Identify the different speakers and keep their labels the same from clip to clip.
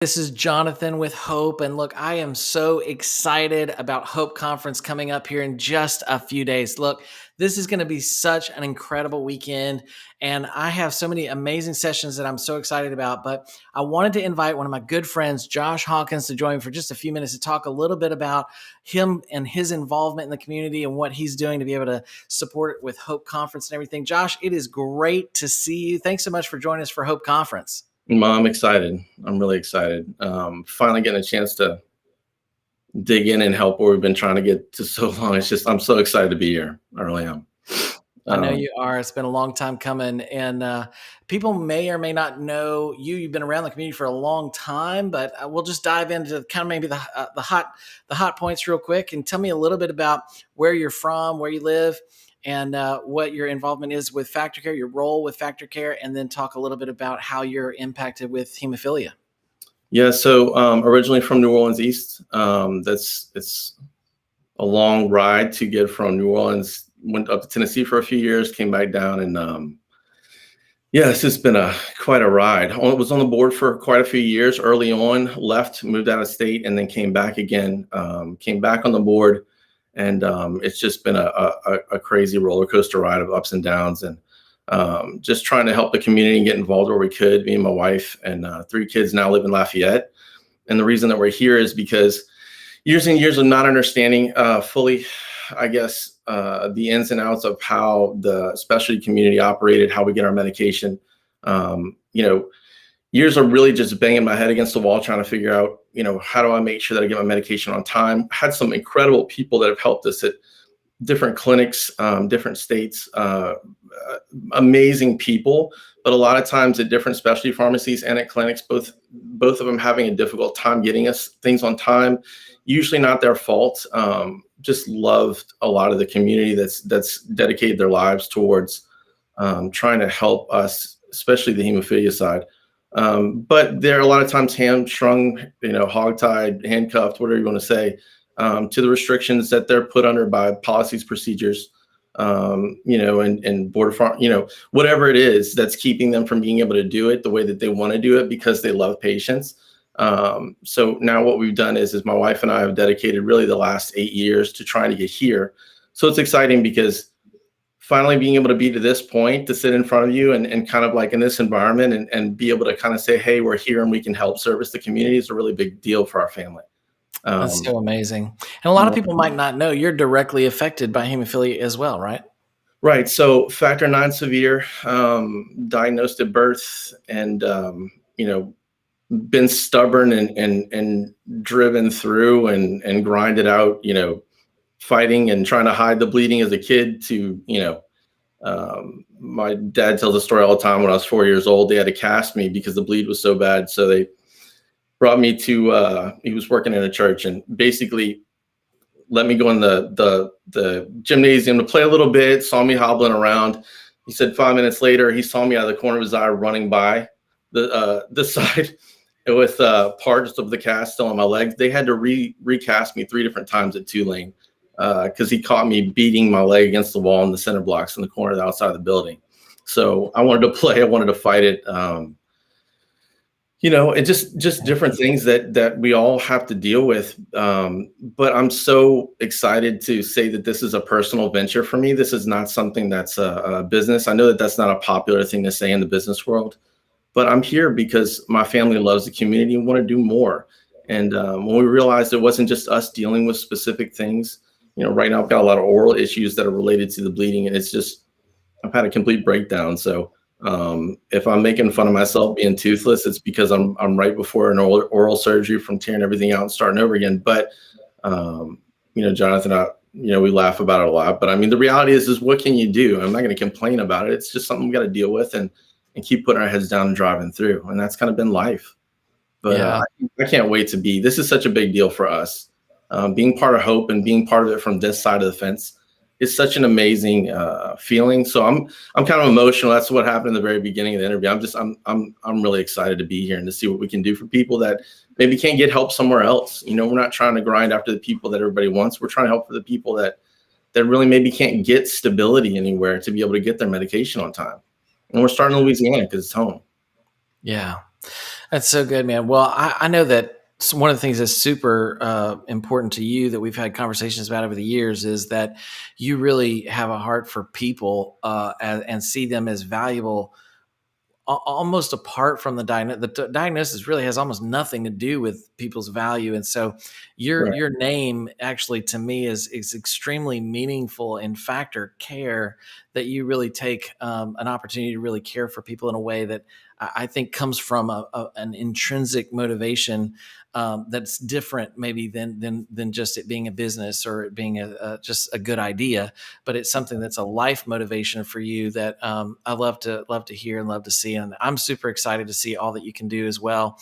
Speaker 1: This is Jonathan with Hope. And look, I am so excited about Hope Conference coming up here in just a few days. Look, this is going to be such an incredible weekend. And I have so many amazing sessions that I'm so excited about. But I wanted to invite one of my good friends, Josh Hawkins, to join me for just a few minutes to talk a little bit about him and his involvement in the community and what he's doing to be able to support it with Hope Conference and everything. Josh, it is great to see you. Thanks so much for joining us for Hope Conference.
Speaker 2: I'm excited. I'm really excited. Finally getting a chance to dig in and help where we've been trying to get to so long. I'm so excited to be here. I really am.
Speaker 1: I know you are. It's been a long time coming, and people may or may not know you. You've been around the community for a long time, but we'll just dive into kind of maybe the hot points real quick, and tell me a little bit about where you're from, where you live, and what your involvement is with Factor Care, your role with Factor Care, and then talk a little bit about how you're impacted with hemophilia.
Speaker 2: Yeah. So originally from New Orleans East. It's a long ride to get from New Orleans. Went up to Tennessee for a few years, came back down, and it's just been quite a ride. I was on the board for quite a few years early on, left, moved out of state, and then came back again. Came back on the board, and it's just been a crazy roller coaster ride of ups and downs, and just trying to help the community and get involved where we could. Me and my wife and 3 kids now live in Lafayette, and the reason that we're here is because years and years of not understanding fully, I guess, the ins and outs of how the specialty community operated, how we get our medication. Years of really just banging my head against the wall, trying to figure out, how do I make sure that I get my medication on time? Had some incredible people that have helped us at different clinics, different states, amazing people, but a lot of times at different specialty pharmacies and at clinics, both of them having a difficult time getting us things on time, usually not their fault. Just loved a lot of the community that's dedicated their lives towards trying to help us, especially the hemophilia side. But they're a lot of times hamstrung, hogtied, handcuffed, whatever you want to say, to the restrictions that they're put under by policies, procedures, and border farm, whatever it is that's keeping them from being able to do it the way that they want to do it because they love patients. So now what we've done is my wife and I have dedicated really the last 8 years to trying to get here. So it's exciting because finally being able to be to this point, to sit in front of you and kind of like in this environment and be able to kind of say, hey, we're here and we can help service the community is a really big deal for our family.
Speaker 1: That's so amazing. And a lot of people might not know you're directly affected by hemophilia as well, right?
Speaker 2: Right. So factor 9 severe, diagnosed at birth, and, been stubborn and driven through and grinded out, fighting and trying to hide the bleeding as a kid to, my dad tells a story all the time. When I was 4 years old, they had to cast me because the bleed was so bad. So they brought me to, he was working in a church and basically let me go in the gymnasium to play a little bit, saw me hobbling around. He said 5 minutes later, he saw me out of the corner of his eye running by the side with parts of the cast still on my legs. They had to recast me 3 different times at Tulane because he caught me beating my leg against the wall in the center blocks in the corner outside of the building. So I wanted to play. I wanted to fight it. It just different things that we all have to deal with. But I'm so excited to say that this is a personal venture for me. This is not something that's a business. I know that that's not a popular thing to say in the business world, but I'm here because my family loves the community and want to do more. And when we realized it wasn't just us dealing with specific things, right now I've got a lot of oral issues that are related to the bleeding, and it's just, I've had a complete breakdown. So if I'm making fun of myself being toothless, it's because I'm right before an oral surgery from tearing everything out and starting over again. But, Jonathan, we laugh about it a lot, but I mean, the reality is what can you do? I'm not going to complain about it. It's just something we got to deal with and keep putting our heads down and driving through. And that's kind of been life. But
Speaker 1: yeah.
Speaker 2: I can't wait to this is such a big deal for us. Being part of Hope and being part of it from this side of the fence is such an amazing feeling. So I'm kind of emotional. That's what happened in the very beginning of the interview. I'm really excited to be here and to see what we can do for people that maybe can't get help somewhere else. We're not trying to grind after the people that everybody wants. We're trying to help for the people that really maybe can't get stability anywhere to be able to get their medication on time. And we're starting in Louisiana because it's home.
Speaker 1: Yeah. That's so good, man. Well, I know that one of the things that's super important to you that we've had conversations about over the years is that you really have a heart for people and see them as valuable almost apart from the diagnosis really has almost nothing to do with people's value. And so
Speaker 2: Right.
Speaker 1: your name actually to me is extremely meaningful in factor care, that you really take an opportunity to really care for people in a way that I think comes from an intrinsic motivation that's different maybe than just it being a business or it being just a good idea, but it's something that's a life motivation for you that I love to hear and love to see. And I'm super excited to see all that you can do as well.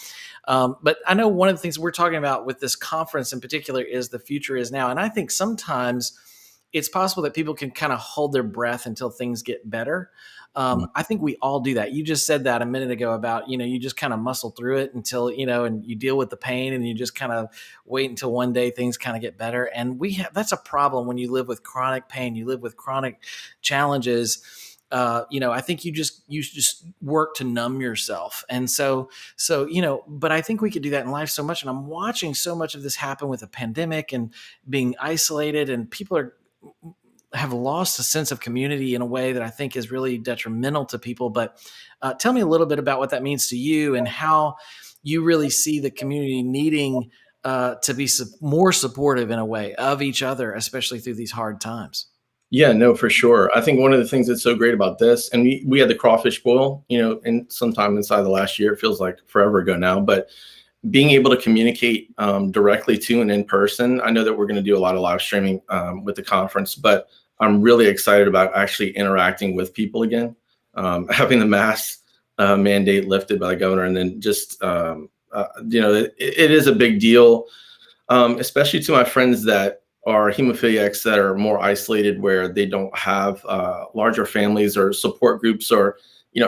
Speaker 1: But I know one of the things we're talking about with this conference in particular is the future is now. And I think sometimes it's possible that people can kind of hold their breath until things get better. I think we all do that. You just said that a minute ago about, you just kind of muscle through it until, and you deal with the pain and you just kind of wait until one day things kind of get better. And that's a problem when you live with chronic pain, you live with chronic challenges. I think you just work to numb yourself. And but I think we could do that in life so much. And I'm watching so much of this happen with a pandemic and being isolated, and people have lost a sense of community in a way that I think is really detrimental to people. But tell me a little bit about what that means to you and how you really see the community needing to be more supportive in a way of each other, especially through these hard times.
Speaker 2: Yeah, no, for sure. I think one of the things that's so great about this, and we had the crawfish boil, and sometime inside the last year, it feels like forever ago now, but being able to communicate directly to and in person. I know that we're going to do a lot of live streaming with the conference, but I'm really excited about actually interacting with people again, having the mask mandate lifted by the governor, and then just, it is a big deal, especially to my friends that are hemophiliacs that are more isolated, where they don't have larger families or support groups, or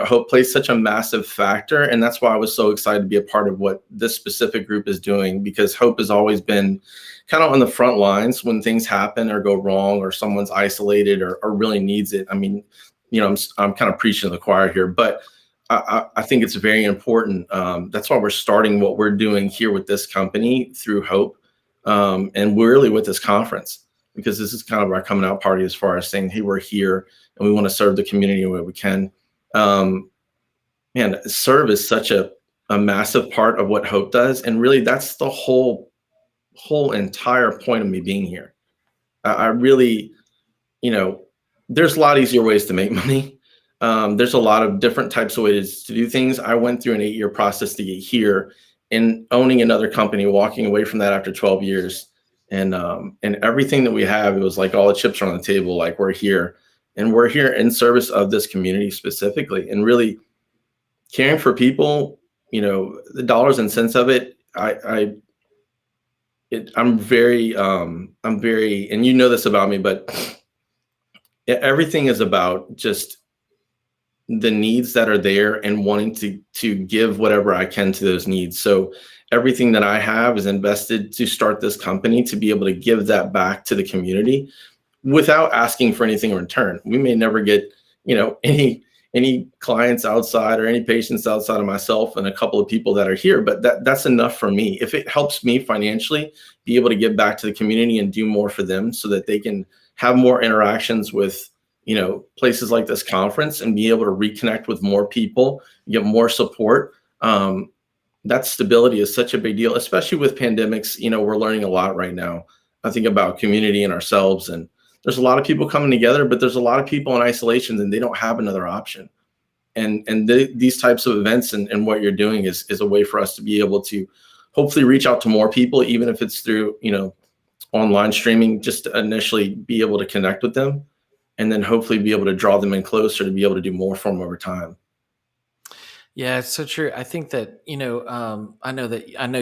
Speaker 2: hope plays such a massive factor. And that's why I was so excited to be a part of what this specific group is doing, because hope has always been kind of on the front lines when things happen or go wrong or someone's isolated or really needs it. I mean, I'm kind of preaching to the choir here, but I think it's very important. That's why we're starting what we're doing here with this company through Hope, and we're really with this conference, because this is kind of our coming out party as far as saying, hey, we're here and we want to serve the community in way we can. Um, Man, serve is such a massive part of what Hope does, and really that's the whole entire point of me being here. I really, you know, there's a lot easier ways to make money. There's a lot of different types of ways to do things. I went through an 8-year process to get here, and owning another company, walking away from that after 12 years, and everything that we have, it was like all the chips are on the table. Like we're here in service of this community specifically, and really caring for people. The dollars and cents of it. I'm very, and this about me, but everything is about just the needs that are there and wanting to give whatever I can to those needs. So everything that I have is invested to start this company to be able to give that back to the community without asking for anything in return. We may never get, any clients outside or any patients outside of myself and a couple of people that are here, but that's enough for me. If it helps me financially be able to give back to the community and do more for them so that they can have more interactions with, places like this conference and be able to reconnect with more people, get more support. That stability is such a big deal, especially with pandemics. We're learning a lot right now. I think about community and ourselves, and there's a lot of people coming together, but there's a lot of people in isolation and they don't have another option. And these types of events and what you're doing is a way for us to be able to hopefully reach out to more people, even if it's through, online streaming, just to initially be able to connect with them, and then hopefully be able to draw them in closer to be able to do more for them over time.
Speaker 1: Yeah, it's so true. I think that I know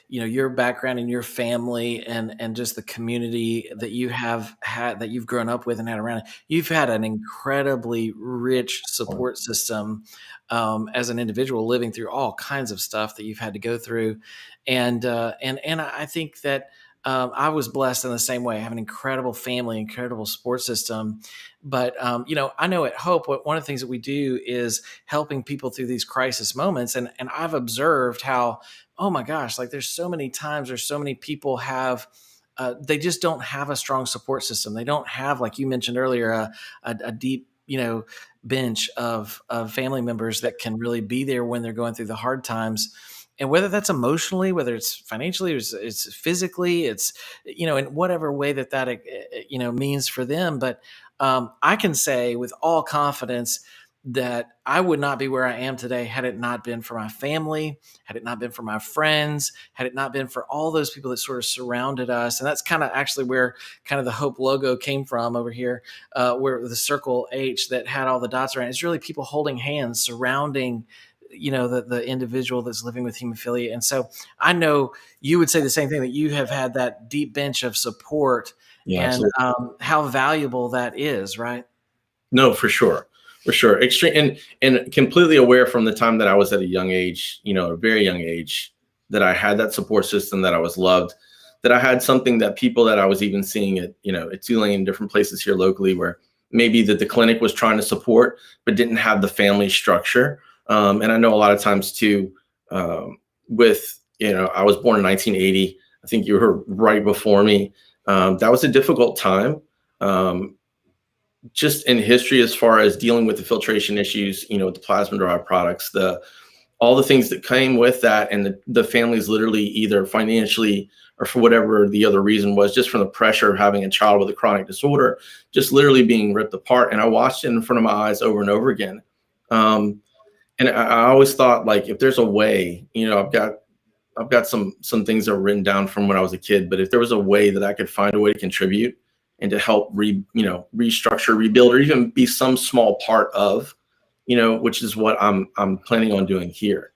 Speaker 1: your background and your family and just the community that you have had, that you've grown up with and had around. You've had an incredibly rich support system as an individual, living through all kinds of stuff that you've had to go through, and I think that I was blessed in the same way. I have an incredible family, incredible support system. But I know at Hope, one of the things that we do is helping people through these crisis moments. And I've observed how, oh my gosh, like there's so many people have. They just don't have a strong support system. They don't have, like you mentioned earlier, a deep, bench of family members that can really be there when they're going through the hard times. And whether that's emotionally, whether it's financially, or it's physically, it's, in whatever way that means for them. But I can say with all confidence that I would not be where I am today had it not been for my family, had it not been for my friends, had it not been for all those people that sort of surrounded us. And that's kind of actually where kind of the Hope logo came from over here, where the circle H that had all the dots around. It's really people holding hands, surrounding the individual that's living with hemophilia. And so I know you would say the same thing, that you have had that deep bench of support,
Speaker 2: Yeah,
Speaker 1: and
Speaker 2: absolutely.
Speaker 1: how valuable that is, right?
Speaker 2: No, for sure. For sure. Extreme and completely aware from the time that I was at a young age, a very young age, that I had that support system, that I was loved, that I had something that people that I was even seeing at Tulane and different places here locally, where maybe that the clinic was trying to support, but didn't have the family structure. And I know a lot of times too, with, I was born in 1980. I think you were right before me. That was a difficult time. Just in history, as far as dealing with the filtration issues, with the plasma derived products, all the things that came with that, and the families literally either financially or for whatever the other reason was, just from the pressure of having a child with a chronic disorder, just literally being ripped apart. And I watched it in front of my eyes over and over again. And I always thought, like, if there's a way, I've got some things that are written down from when I was a kid, but if there was a way that I could find a way to contribute and to help restructure, rebuild, or even be some small part of, which is what I'm planning on doing here.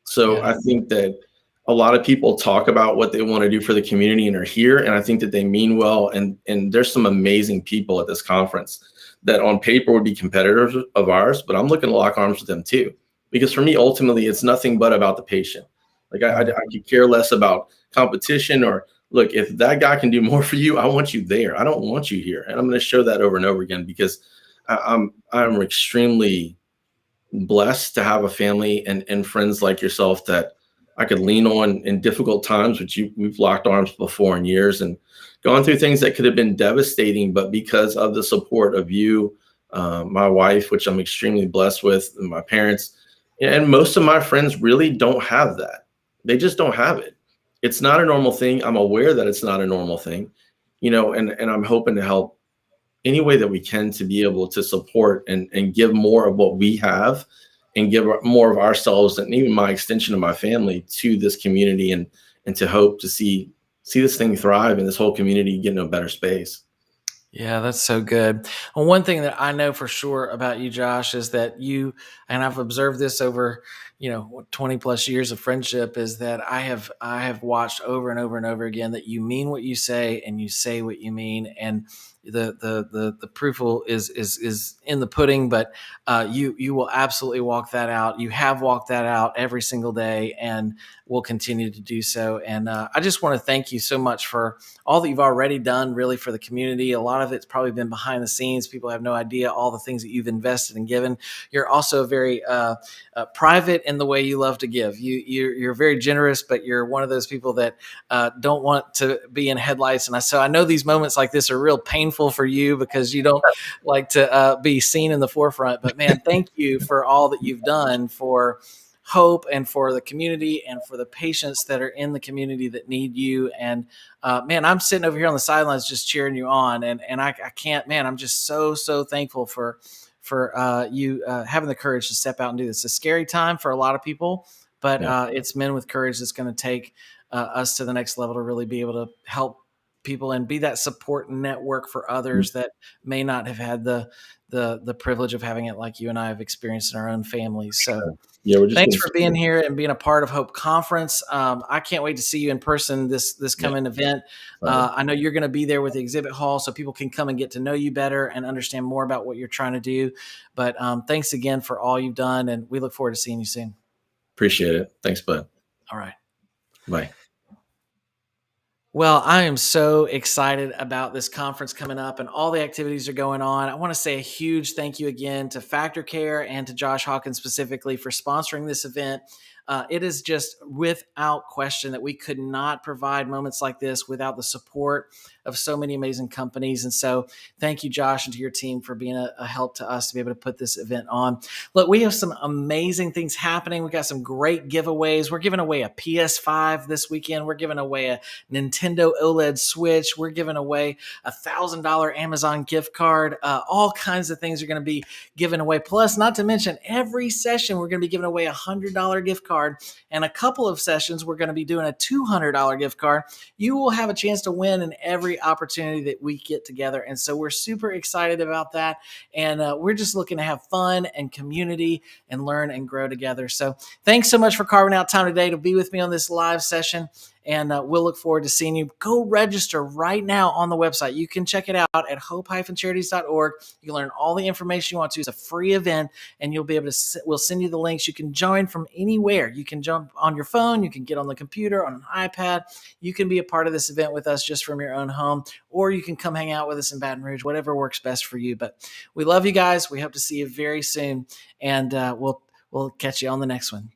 Speaker 2: So
Speaker 1: Yeah.
Speaker 2: I think that a lot of people talk about what they want to do for the community and are here, and I think that they mean well. And there's some amazing people at this conference that on paper would be competitors of ours, but I'm looking to lock arms with them too, because for me, ultimately, it's nothing but about the patient. Like I could care less about competition, or look, if that guy can do more for you, I want you there. I don't want you here. And I'm going to show that over and over again, because I'm extremely blessed to have a family and friends like yourself that I could lean on in difficult times, which we've locked arms before in years and gone through things that could have been devastating, but because of the support of you, my wife, which I'm extremely blessed with, and my parents, and most of my friends really don't have that. They just don't have it. It's not a normal thing. I'm aware that it's not a normal thing, and I'm hoping to help any way that we can to be able to support and give more of what we have, and give more of ourselves, and even my extension of my family, to this community, and to hope to see this thing thrive and this whole community get in a better space.
Speaker 1: Yeah, that's so good. Well, one thing that I know for sure about you, Josh, is that and I've observed this over, 20 plus years of friendship, is that I have watched over and over and over again that you mean what you say and you say what you mean. And the proof is in the pudding, but you will absolutely walk that out. You have walked that out every single day, and will continue to do so. And I just want to thank you so much for all that you've already done, really, for the community. A lot of it's probably been behind the scenes. People have no idea all the things that you've invested and given. You're also very private in the way you love to give. You're very generous, but you're one of those people that don't want to be in headlights. And so I know these moments like this are real painful for you, because you don't like to be seen in the forefront. But man, thank you for all that you've done for Hope, and for the community, and for the patients that are in the community that need you. And man, I'm sitting over here on the sidelines just cheering you on, and I can't, man, I'm just so thankful for you having the courage to step out and do this. It's a scary time for a lot of people, but
Speaker 2: Yeah.
Speaker 1: it's men with courage that's going to take us to the next level, to really be able to help people and be that support network for others that may not have had the privilege of having it like you and I have experienced in our own families. So
Speaker 2: Yeah, we're just
Speaker 1: thanks
Speaker 2: going
Speaker 1: for being
Speaker 2: to.
Speaker 1: here and being a part of Hope Conference. I can't wait to see you in person this
Speaker 2: Yeah,
Speaker 1: coming event.
Speaker 2: excited.
Speaker 1: I know you're going to be there with the exhibit hall, so people can come and get to know you better and understand more about what you're trying to do. But thanks again for all you've done, and we look forward to seeing you soon.
Speaker 2: Appreciate it. Thanks, bud.
Speaker 1: All right.
Speaker 2: Bye.
Speaker 1: Well, I am so excited about this conference coming up and all the activities are going on. I want to say a huge thank you again to Factor Care and to Josh Hawkins specifically for sponsoring this event. It is just without question that we could not provide moments like this without the support of so many amazing companies. And so, thank you, Josh, and to your team for being a help to us to be able to put this event on. Look, we have some amazing things happening. We got some great giveaways. We're giving away a PS5 this weekend. We're giving away a Nintendo OLED Switch. We're giving away $1,000 Amazon gift card. All kinds of things are going to be given away. Plus, not to mention, every session we're going to be giving away a $100 gift card, and a couple of sessions we're going to be doing a $200 gift card. You will have a chance to win in every opportunity that we get together, and so we're super excited about that. And we're just looking to have fun and community and learn and grow together. So, thanks so much for carving out time today to be with me on this live session. And we'll look forward to seeing you. Go register right now on the website. You can check it out at hope-charities.org. You can learn all the information you want to. It's a free event, and you'll be able to, we'll send you the links. You can join from anywhere. You can jump on your phone. You can get on the computer, on an iPad. You can be a part of this event with us just from your own home, or you can come hang out with us in Baton Rouge, whatever works best for you. But we love you guys. We hope to see you very soon, and we'll catch you on the next one.